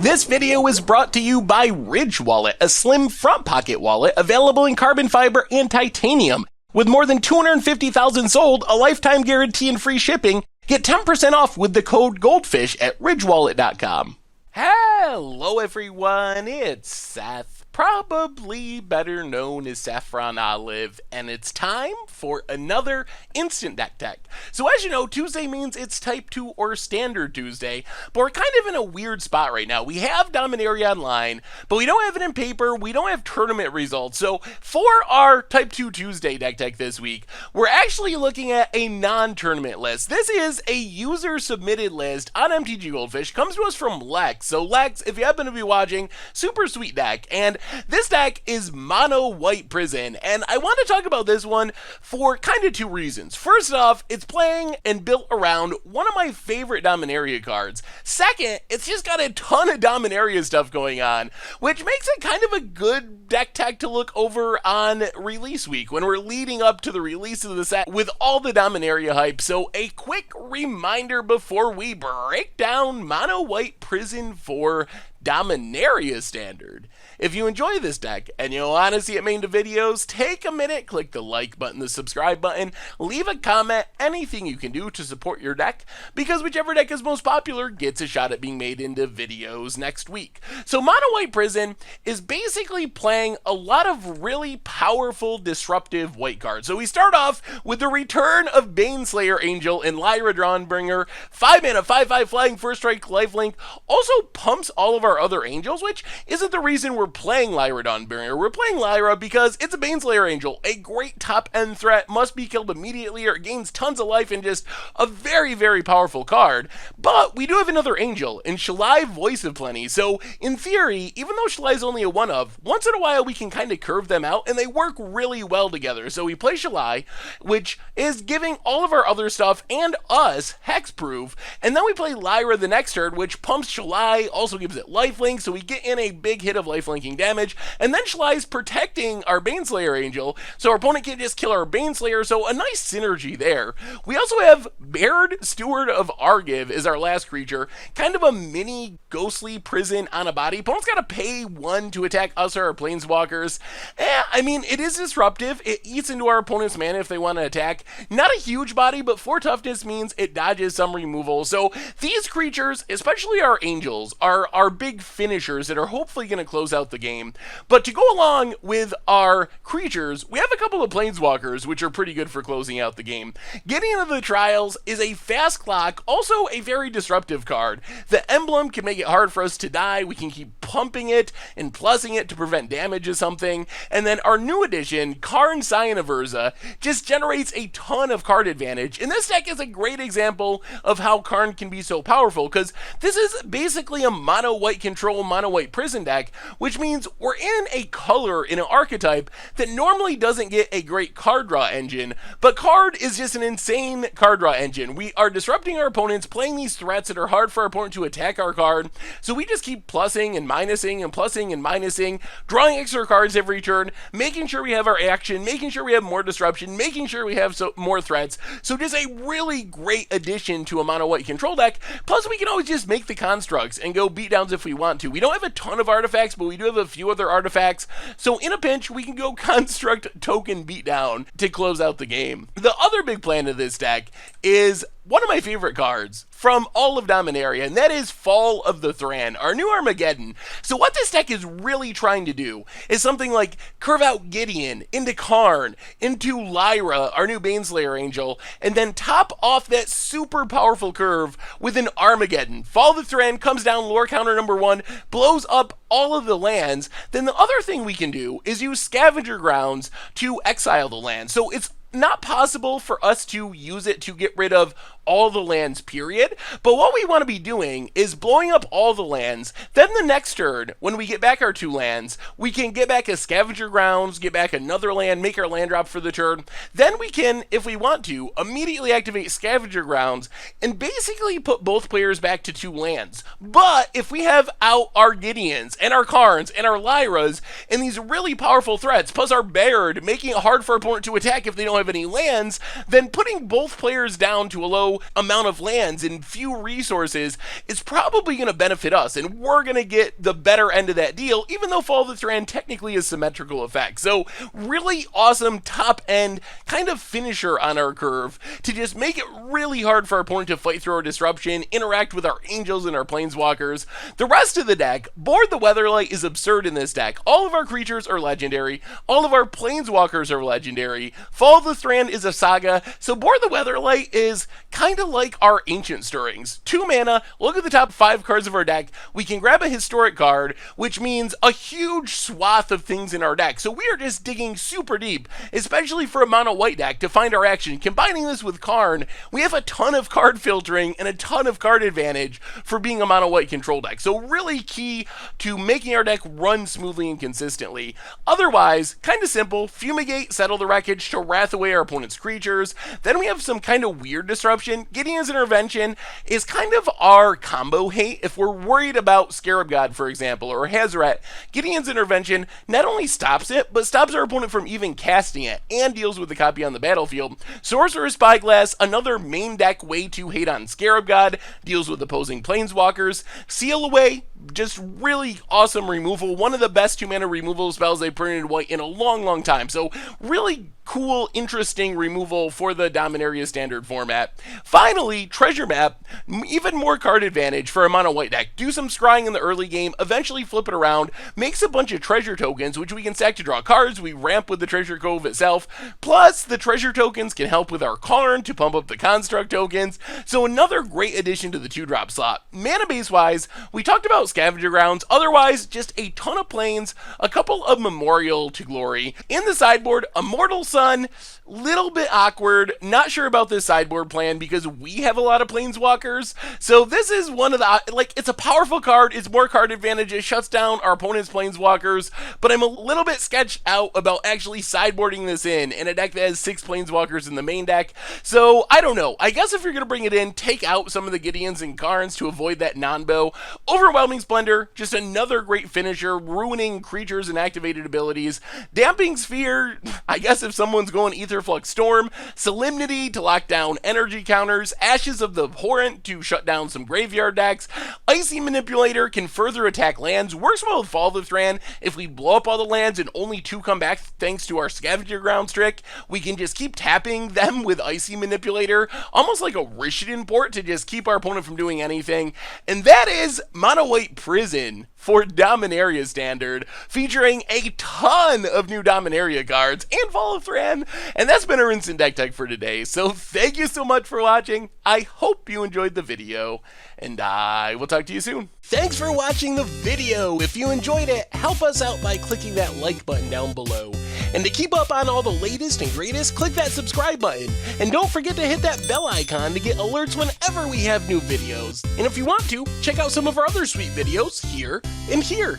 This video is brought to you by Ridge Wallet, a slim front pocket wallet available in carbon fiber and titanium. With more than 250,000 sold, a lifetime guarantee and free shipping, get 10% off with the code GOLDFISH at ridgewallet.com. Hello everyone, it's Seth, probably better known as Saffron Olive, and it's time for another Instant Deck Tech. So as you know, Tuesday means it's Type 2 or Standard Tuesday, but we're kind of in a weird spot right now. We have Dominaria online, but we don't have it in paper, we don't have tournament results. So for our Type 2 Tuesday Deck Tech this week, we're actually looking at a non-tournament list. This is a user-submitted list on MTG Goldfish, comes to us from Lex. So Lex, if you happen to be watching, super sweet deck, and this deck is Mono White Prison, and I want to talk about this one for kind of two reasons. First off, it's playing and built around one of my favorite Dominaria cards. Second, it's just got a ton of Dominaria stuff going on, which makes it kind of a good deck tech to look over on release week, when we're leading up to the release of the set with all the Dominaria hype. So a quick reminder before we break down Mono White Prison for Dominaria Standard. If you enjoy this deck and you want to see it made into videos, take a minute, click the like button, the subscribe button, leave a comment, anything you can do to support your deck, because whichever deck is most popular gets a shot at being made into videos next week. So Mono White Prison is basically playing a lot of really powerful, disruptive white cards. So we start off with the return of Baneslayer Angel and Lyra Dawnbringer, 5 mana, 5/5 flying, first strike, lifelink, also pumps all of our other angels, which isn't the reason we're playing Lyra Dawnbringer. We're playing Lyra because it's a Baneslayer Angel, a great top-end threat, must be killed immediately or it gains tons of life, and just a very, very powerful card. But we do have another angel in Shalai, Voice of Plenty, so in theory, even though Shalai is only a one-of, once in a while we can kind of curve them out, and they work really well together. So we play Shalai, which is giving all of our other stuff and us hexproof, and then we play Lyra the next turn, which pumps Shalai, also gives it lifelink, so we get in a big hit of lifelinking damage, and then Shalai's protecting our Baneslayer Angel, so our opponent can just kill our Baneslayer, so a nice synergy there. We also have Baird, Steward of Argive is our last creature, kind of a mini ghostly prison on a body. Opponent's got to pay 1 to attack us or our Planeswalkers. I mean, it is disruptive, it eats into our opponent's mana if they want to attack. Not a huge body, but 4 toughness means it dodges some removal, so these creatures, especially our angels, are our big finishers that are hopefully going to close out the game. But to go along with our creatures, we have a couple of Planeswalkers, which are pretty good for closing out the game. Getting into the Trials is a fast clock, also a very disruptive card. The emblem can make it hard for us to die. We can keep pumping it and plussing it to prevent damage of something. And then our new addition, Karn, Scion of Urza, just generates a ton of card advantage. And this deck is a great example of how Karn can be so powerful, because this is basically a mono white control, mono white prison deck, which means we're in a color, in an archetype that normally doesn't get a great card draw engine, but card is just an insane card draw engine. We are disrupting our opponents, playing these threats that are hard for our opponent to attack our card, so we just keep plussing and minusing and plussing and minusing, drawing extra cards every turn, making sure we have our action, making sure we have more disruption, making sure we have more threats. So just a really great addition to a mono white control deck. Plus we can always just make the constructs and go beatdowns if we want to. We don't have a ton of artifacts, but we do have a few other artifacts, so in a pinch we can go construct token beatdown to close out the game. The other big plan of this deck is one of my favorite cards from all of Dominaria, and that is Fall of the Thran, our new Armageddon. So what this deck is really trying to do is something like curve out Gideon into Karn, into Lyra, our new Baneslayer Angel, and then top off that super powerful curve with an Armageddon. Fall of the Thran comes down, lore counter number 1, blows up all of the lands. Then the other thing we can do is use Scavenger Grounds to exile the land. So it's not possible for us to use it to get rid of all the lands, period. But what we want to be doing is blowing up all the lands. Then the next turn, when we get back our 2 lands, we can get back a Scavenger Grounds, get back another land, make our land drop for the turn. Then we can, if we want to, immediately activate Scavenger Grounds and basically put both players back to 2 lands. But if we have out our Gideons and our Karns and our Lyras and these really powerful threats, plus our Baird, making it hard for our opponent to attack if they don't have any lands, then putting both players down to a low amount of lands and few resources is probably going to benefit us, and we're going to get the better end of that deal, even though Fall of the Thran technically is symmetrical effect. So really awesome top end kind of finisher on our curve to just make it really hard for our opponent to fight through our disruption, interact with our angels and our planeswalkers. The rest of the deck, Board the Weatherlight is absurd in this deck. All of our creatures are legendary, all of our planeswalkers are legendary, Fall of the Thran is a saga, so Board the Weatherlight is kind of like our Ancient Stirrings. 2 mana, look at the top 5 cards of our deck, we can grab a historic card, which means a huge swath of things in our deck. So we are just digging super deep, especially for a mono white deck, to find our action. Combining this with Karn, we have a ton of card filtering and a ton of card advantage for being a mono white control deck. So really key to making our deck run smoothly and consistently. Otherwise, kind of simple, Fumigate, Settle the Wreckage to wrath away our opponent's creatures. Then we have some kind of weird disruption. Gideon's Intervention is kind of our combo hate. If we're worried about Scarab God, for example, or Hazoret, Gideon's Intervention not only stops it, but stops our opponent from even casting it, and deals with the copy on the battlefield. Sorcerer's Spyglass, another main deck way to hate on Scarab God, deals with opposing planeswalkers. Seal Away, just really awesome removal. One of the best 2-mana removal spells they printed white in a long time. So really cool, interesting removal for the Dominaria standard format. Finally, Treasure Map, even more card advantage for a mono white deck. Do some scrying in the early game, eventually flip it around, makes a bunch of treasure tokens, which we can stack to draw cards. We ramp with the Treasure Cove itself. Plus, the treasure tokens can help with our Karn to pump up the construct tokens. So another great addition to the 2-drop slot. Mana base wise, we talked about Scavenger Grounds. Otherwise, just a ton of planes, a couple of Memorial to Glory. In the sideboard, Immortal Sun, little bit awkward. Not sure about this sideboard plan because we have a lot of planeswalkers. So this is one of the, like, it's a powerful card. It's more card advantage. It shuts down our opponent's planeswalkers. But I'm a little bit sketched out about actually sideboarding this in a deck that has 6 planeswalkers in the main deck. So I don't know. I guess if you're going to bring it in, take out some of the Gideons and Karns to avoid that non-bow. Overwhelming Splendor, just another great finisher, ruining creatures and activated abilities. Damping Sphere, I guess if someone's going Aetherflux Storm. Solemnity to lock down energy counters. Ashes of the Horrent to shut down some graveyard decks. Icy Manipulator can further attack lands. Works well with Fall of the Thran. If we blow up all the lands and only 2 come back thanks to our Scavenger Grounds trick, we can just keep tapping them with Icy Manipulator, almost like a Rishadan port to just keep our opponent from doing anything. And that is Mono White Prison for Dominaria Standard, featuring a ton of new Dominaria cards and Fall of Thran. And that's been our Instant Deck Tech for today. So thank you so much for watching. I hope you enjoyed the video, and I will talk to you soon. Thanks for watching the video. If you enjoyed it, help us out by clicking that like button down below. And to keep up on all the latest and greatest, click that subscribe button. And don't forget to hit that bell icon to get alerts whenever we have new videos. And if you want to, check out some of our other sweet videos here and here.